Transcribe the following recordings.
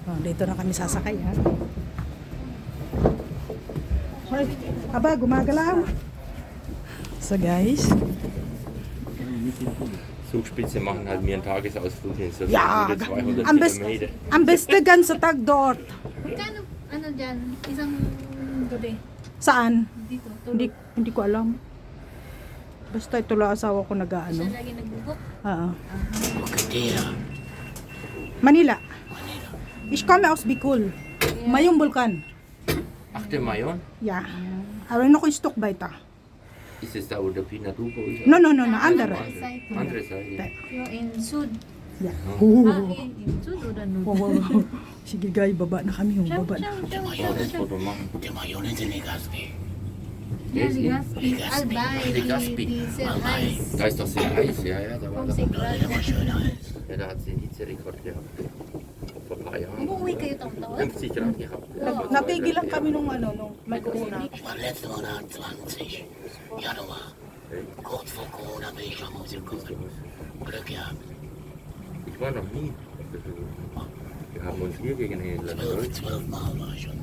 Oh, dito na kami sasakay ha. Hoy, aba, gumagalaw. So guys. Zugspitze machen halt mir einen Tagesausflug hin, so Ja, 200 ang best, Kilometer. ang best gan sa Tagdort. Magkano, ano dyan, isang gabi Saan? dito, Hindi, tulog. hindi ko alam. Basta ito lang asawa ko nag-ano. Siya lagi nagbubok. Oo. Manila. Ich komme aus Bicol. Mayong Vulkan. Ach, der Mayon? Ja. Aber noch ein Stück weiter. Ist es da, wo der Pinatubo ist? No, andere. Andere Seite. Yung in Sud. Yeah. In Sud o Danube? Wow, wow, wow. Sige guys, baba na kami. Ciao, Baba na. ciao, ciao, Oh, ciao, das ciao. Foto machen. Ja, Ligaspi. Albay, Ligaspi. die sehr heiß. Da ist doch sehr heiß, ja, ja, da war Kung das. 6 Grad. Ja, da hat sie einen Hitzerekord gehabt. Vor ein paar Jahren. Umuwi kayo taon-taon? 50 Grad gehabt. Natigil lang kami nung ano, nung may corona. Ich war letzten Monat 20 Januar. Kurz vor Corona bin ich schon rausgekommen. Glück gehabt. Ich war noch nie. Wir haben uns hier gegen England 12 Mal war ich schon.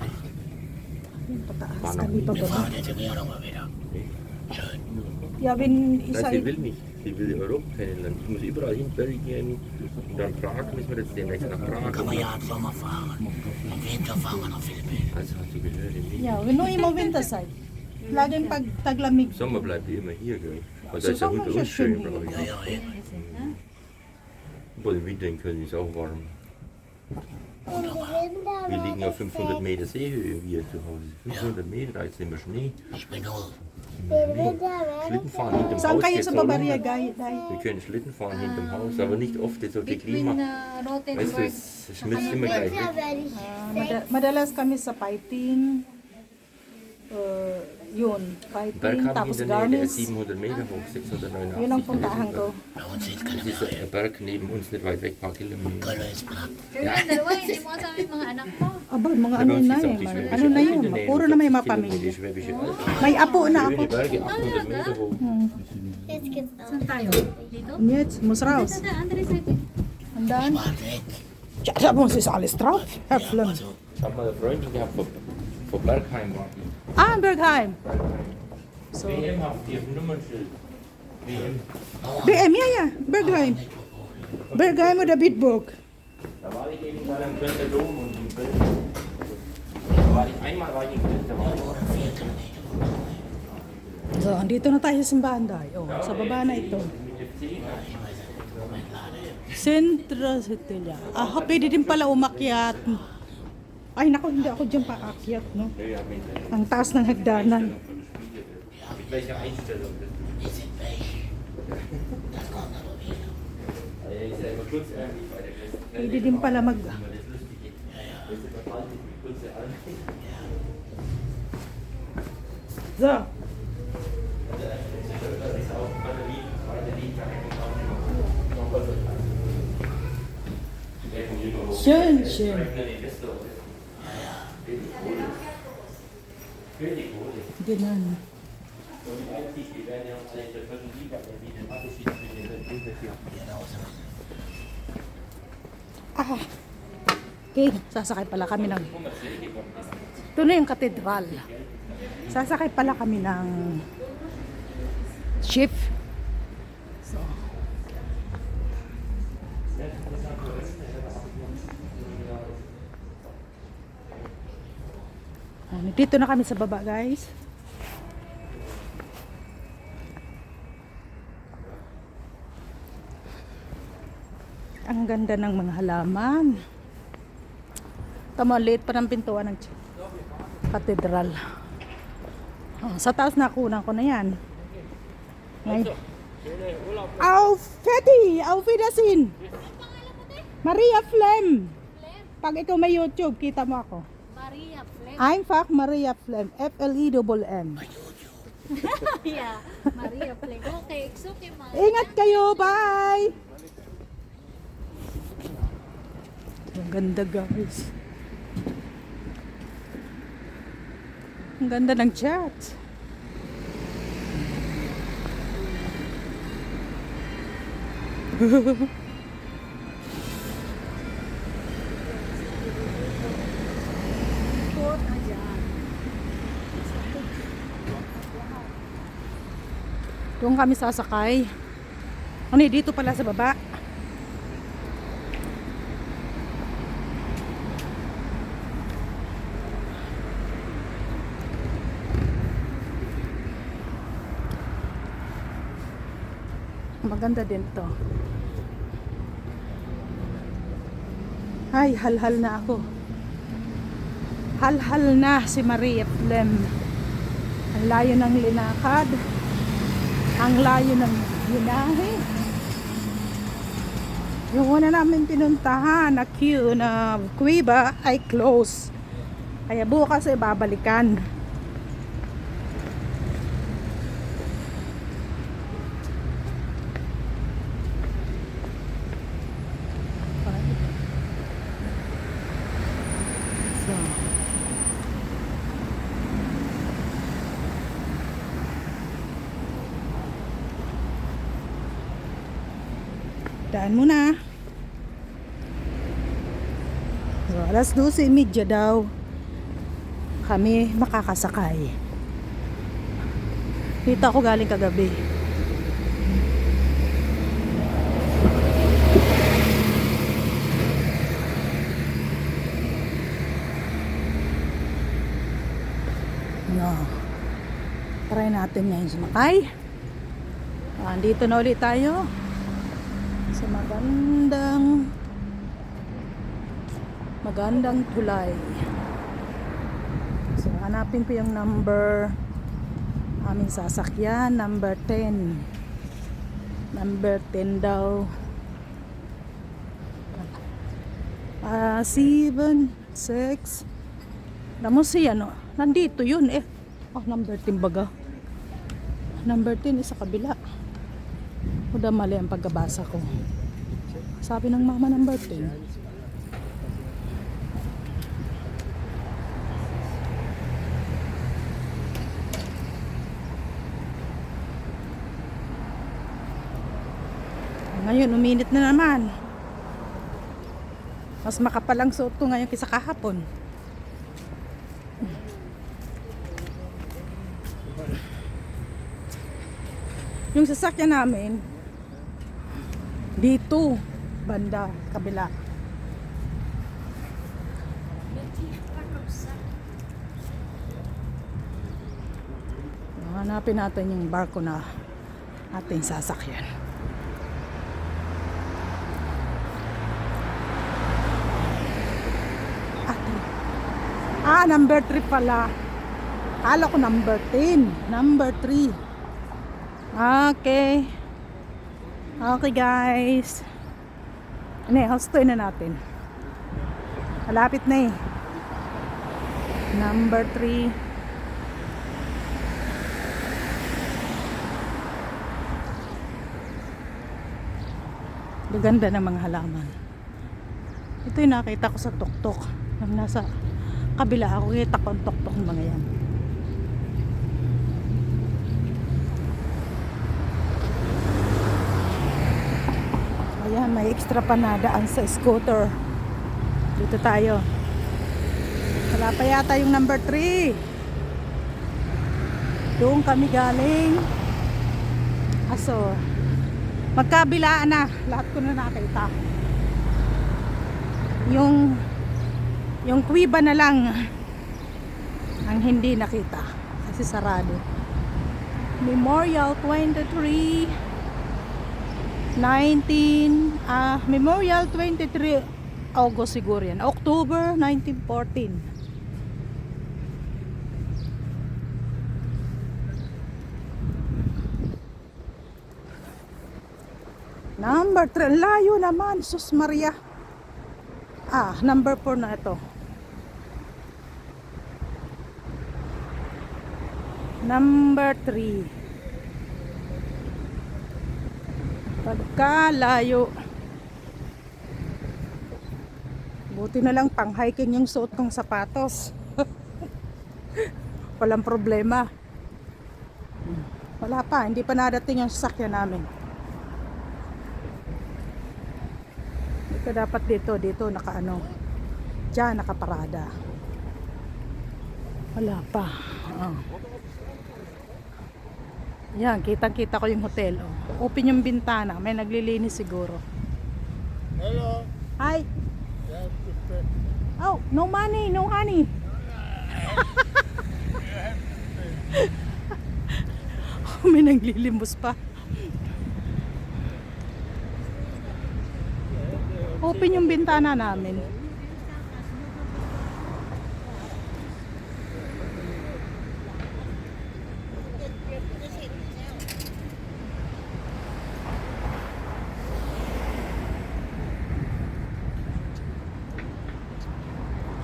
Pataas kami pa Wir baba. fahren jetzt im Jahr nochmal wieder. Schön. Ja, wenn Nein, isa... sie will nicht. Sie will Europa kennenlernen. Ich muss überall hin, Belgien und dann Prag müssen wir jetzt demnächst nach Kann Prag. man ja im Sommer fahren. Im Winter fahren wir nach Philippinen. Also hast du gehört, im Ja, wenn nur immer Winterside. Laging pag taglamig. Sommer bleibt die immer hier, gell? Weil da So ist der Sommer Hund ist ja schön unschön, hier. glaube ich. Ja, ja. Obwohl im Winter in Köln ist auch warm. Wir liegen auf 500 Meter Seehöhe hier zu Hause. 500 Meter, da ist immer Schnee. Ich bin null. Schlitten fahren hinterm Saan Haus kayo geht's sa auch Bavaria, runter. Day? Wir können Schlitten fahren hinterm Haus, aber nicht oft, das ist so viel Between Klima. Rothenburg. Weißt du, es schmilzt immer gleich weg. Madalas kami sa Paiting. Yun, Berg Paiting, haben tapos wir in der Nähe, der ist Garnis. 700 Meter hoch, 689 Yun ang Meter. puntahan ko. Bei uns sieht keiner Das mehr ist rein. der Berg neben uns nicht weit weg, ein paar Kilometer. Köln ist platt. Pero yung dalawa, hindi mo kasama yung mga anak mo. Aba, mga Ja, ano bei uns na ist auch yun. die Schwäbische Ano na Alb yun. in der Nähe, Puro na may 40 mga Kilometer, pamilya. die Schwäbische Alb. May apo na ako. Schöne Berge, 800 Meter hoch. Saan tayo? Dito? Jetzt, muss raus. Tada, andere Seite. Andaan. Wart weg. Ja, da muss ist alles drauf. Herr Flem. Also, Ich habe mal eine Freundin gehabt vor Bergheim. War die. Ah, Bergheim. So. WM habt ihr ein Nummernschild. WM. BM, ja, ja. Bergheim. Bergheim oder Bitburg. Da war ich eben da im Kölner Dom und in Köln. Da war ich einmal in Köln, da war ich oder 4 Kilometer. So, andito na tayo sa simbahan dahil. Oh, sa baba na ito. Centro Citelia. Ah, pwede din pala umakyat. Ay, naku, hindi ako dyan paakyat, no? Ang taas ng hagdanan. mit welcher Einstellung das Die sind weg. Das kommt aber wieder. ist ja immer kurz eigentlich bei der Gäste. Pwede din pala mag... Das Lustige. Das ist der Fall, die kurze Ansicht. So. Das ist auch Batterie, zweite Linie. Schön, schön. Ganun. Ah. Okay, sasakay pala kami ng... Ito na yung katedral. Sasakay pala kami ng ship. So. Dito na kami sa baba, guys. Ang ganda ng mga halaman. Tama, late pa ng pintuan ng katedral. Oh, sa taas nakunan ko na yan. Ngayon. Auf Fetti! Auf Wiedersehen! Maria Flem! Pag ikaw may YouTube, kita mo ako. Maria Flem. Einfach Maria Flem. F-L-E-M-M. Yeah, Maria Flem. Okay, it's okay, ma. Ingat kayo! Bye! Ang ganda, guys. Ang ganda ng chat. Suot na dyan. Doon kami sasakay. Ano dito pala sa baba? Maganda din to. Ay, halhal na ako. Halhal na si Maria Flem. Ang layo ng linakad. Ang layo ng binahe. Yung una namin pinuntahan na queue na Cueva ay close. Kaya bukas ay babalikan. So, daan muna. So, alas 12:30 daw kami makakasakay. Dito ako galing kagabi. No. Try natin ngayon sumakay. Andito na ulit tayo sa magandang tulay. So hanapin ko yung number aming sasakyan, number 10. Number 10 daw. 7, 6. Namo siya no. Nandito yun eh. Number 10 baga. Number 10 is sa kabila. Uda mali ang pagkabasa ko. Sabi ng mama number 10. Ngayon, uminit na naman. Mas makapal ang suot ko ngayon kaysa kahapon. Yung sasakyan namin, dito, banda, kabila. Hanapin natin yung barko na ating sasakyan. Number 3 pala. Kala ko number 10. Number 3. Okay. Okay guys. Hustoy na natin. Malapit na eh. Number 3. Gaganda ng mga halaman. Ito yung nakita ko sa tuktok. Nang nasa kabila ako, kita ko ang tuktok ng mga yan. Ayan, may extra pa na daan sa scooter. Dito tayo. Wala pa yata yung number 3. Doon kami galing. Aso, magkabilaan na. Lahat ko na nakita. Yung Cueva na lang ang hindi nakita kasi sarado. Memorial 23 Memorial 23 August siguro yan. October 1914. Number 3, layo naman, sus Maria. Number 4 na ito. Number 3. Pagkalayo. Buti na lang pang hiking yung suot kong sapatos. Walang problema. Wala pa, hindi pa nadating yung sasakyan namin. Ito dapat dito nakaano. Diyan nakaparada. Wala pa. Oh. Yan, kitang-kita ko yung hotel. Oh. Open yung bintana. May naglilinis siguro. Hello. Hi. Yes, it's Oh, no money, no honey. May naglilimbos pa. Open yung bintana namin.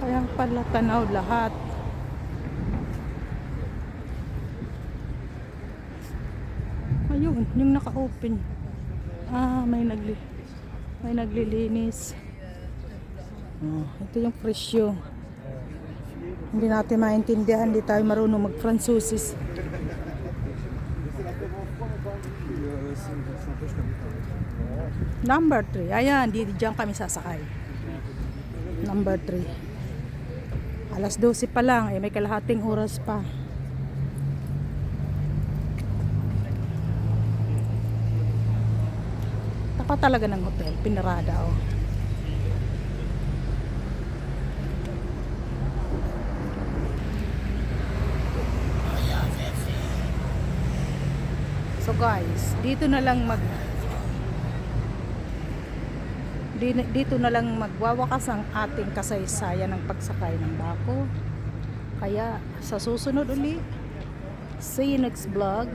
Kaya pala tanaw lahat. Ayun, yung naka-open. Ah, may naglilinis. Oh, ito yung presyo. Hindi natin maintindihan, hindi tayo marunong mag-Fransusis. Number 3. Ayan, diyan kami sasakay. Number 3. Alas 12 pa lang, may kalahating oras pa. Tapat talaga ng hotel, pinarada oh. So guys, dito na lang magwawakas ang ating kasaysayan ng pagsakay ng bako. Kaya sa susunod uli, see you next vlog.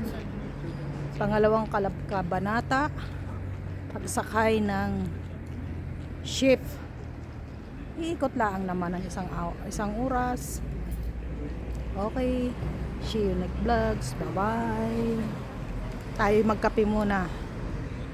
Pangalawang kabanata, pagsakay ng ship. Iikot lang naman ng isang oras. Okay, see you next vlogs. Bye bye. Tayo magkape muna.